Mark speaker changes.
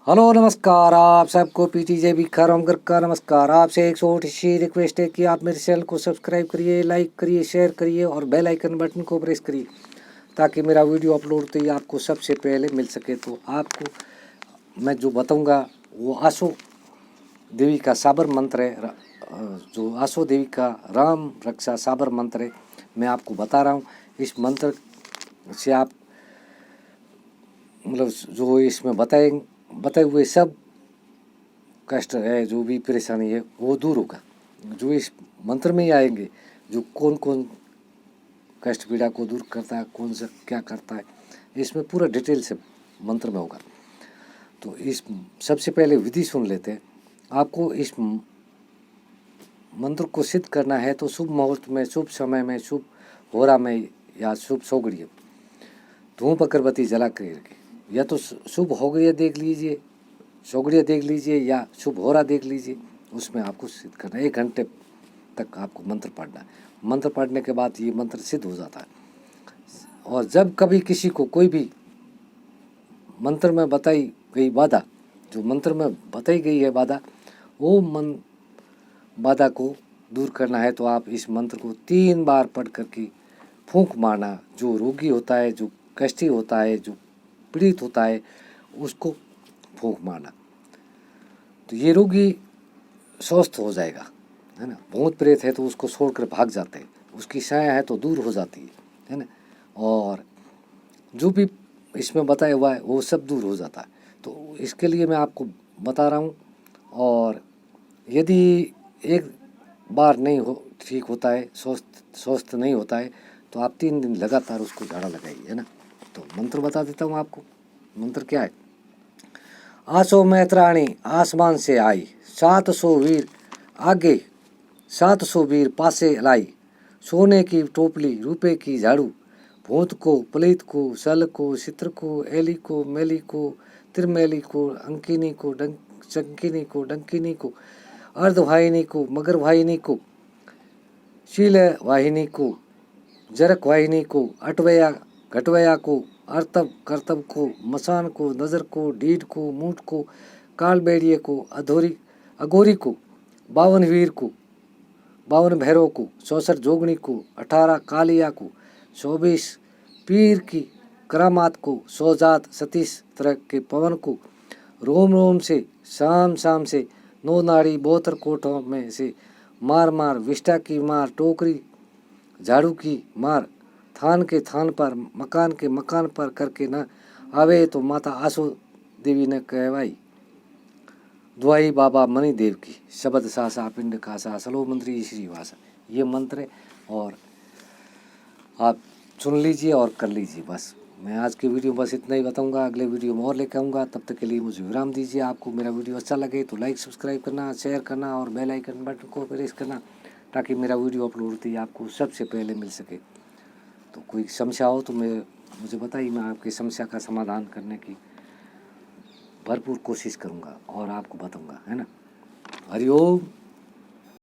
Speaker 1: Hello नमस्कार, आप सबको पीटीजे भी खरमगर का नमस्कार। आपसे एक छोटी सी रिक्वेस्ट है कि आप मेरे चैनल को सब्सक्राइब करिए, लाइक करिए, शेयर करिए और बेल आइकन बटन को प्रेस करिए ताकि मेरा वीडियो अपलोड होते ही आपको सबसे पहले मिल सके। तो आपको मैं जो बताऊंगा वो आसो देवी का साबर मंत्र है, जो आसो देवी का राम रक्षा साबर मंत्र है, मैं आपको बता रहा हूँ। इस मंत्र से आप मतलब जो इसमें बताए हुए सब कष्ट है, जो भी परेशानी है वो दूर होगा। जो इस मंत्र में ही आएंगे, जो कौन कौन कष्ट पीड़ा को दूर करता है, कौन सा क्या करता है, इसमें पूरा डिटेल से मंत्र में होगा। तो इस सबसे पहले विधि सुन लेते हैं। आपको इस मंत्र को सिद्ध करना है तो शुभ मुहूर्त में, शुभ समय में, शुभ होरा में या शुभ सौगड़िया धूप अगरबत्ती जला कर, या तो शुभ होगड़िया देख लीजिए, सौगड़िया देख लीजिए या शुभ होरा देख लीजिए, उसमें आपको सिद्ध करना है। 1 घंटे तक आपको मंत्र पढ़ना है। मंत्र पढ़ने के बाद ये मंत्र सिद्ध हो जाता है। और जब कभी किसी को कोई भी मंत्र में बताई गई बाधा, जो मंत्र में बताई गई है बाधा, वो बाधा को दूर करना है तो आप इस मंत्र को 3 बार पढ़ करके फूंक मारना। जो रोगी होता है, जो कष्टी होता है, जो पीड़ित होता है, उसको फूंक मारना, तो ये रोगी स्वस्थ हो जाएगा, है ना। भूत प्रेत है तो उसको छोड़कर भाग जाते हैं, उसकी छाया है तो दूर हो जाती है ना। और जो भी इसमें बताया हुआ है वो सब दूर हो जाता है। तो इसके लिए मैं आपको बता रहा हूँ। और यदि एक बार नहीं हो ठीक होता है, स्वस्थ नहीं होता है, तो आप 3 दिन लगातार उसको झाड़ा लगाइए, है ना। तो मंत्र बता देता हूँ आपको। मंत्र क्या है? आसो मैत्राणी आसमान से आई, 700 वीर आगे, 700 वीर पासे लाई, सोने की टोपली रुपए की झाड़ू, भूत को, प्लेत को, सल को, चित्र को, एली को, मेली को, त्रिमेली को, अंकिनी को, चंकिनी को, डंकिनी को, अर्धवाहिनी को, मगर वाहिनी को, शील वाहिनी को, जरक वाहिनी को, अटवया घटवया को, अर्तब कर्तब को, मसान को, नजर को, डीड को, मूठ को, कालबेड़िए को, अघोरी को, 52 वीर को, 52 भैरव को, 64 जोगनी को, 18 कालिया को, 24 पीर की करामात को, 100 जात 37 तरह के पवन को, रोम रोम से, शाम शाम से, 9 नाड़ी 72 कोठों में से, मार मार विष्टा की मार, टोकरी झाड़ू की मार, थान के थान पर, मकान के मकान पर करके न आवे तो माता आसो देवी ने कहवाई, दुआई बाबा मणि देव की, शब्द सासा पिंड कासा, सलो मंत्री श्रीवासा। ये मंत्र है और आप सुन लीजिए और कर लीजिए। बस मैं आज की वीडियो बस इतना ही बताऊंगा। अगले वीडियो में और लेकर आऊँगा। तब तक के लिए मुझे विराम दीजिए। आपको मेरा वीडियो अच्छा लगे तो लाइक सब्सक्राइब करना, शेयर करना और बेल आइकन बटन को प्रेस करना ताकि मेरा वीडियो अपलोड होते ही आपको सबसे पहले मिल सके। तो कोई समस्या हो तो मुझे बताइए, मैं आपकी समस्या का समाधान करने की भरपूर कोशिश करूँगा और आपको बताऊँगा, है ना। हरिओम।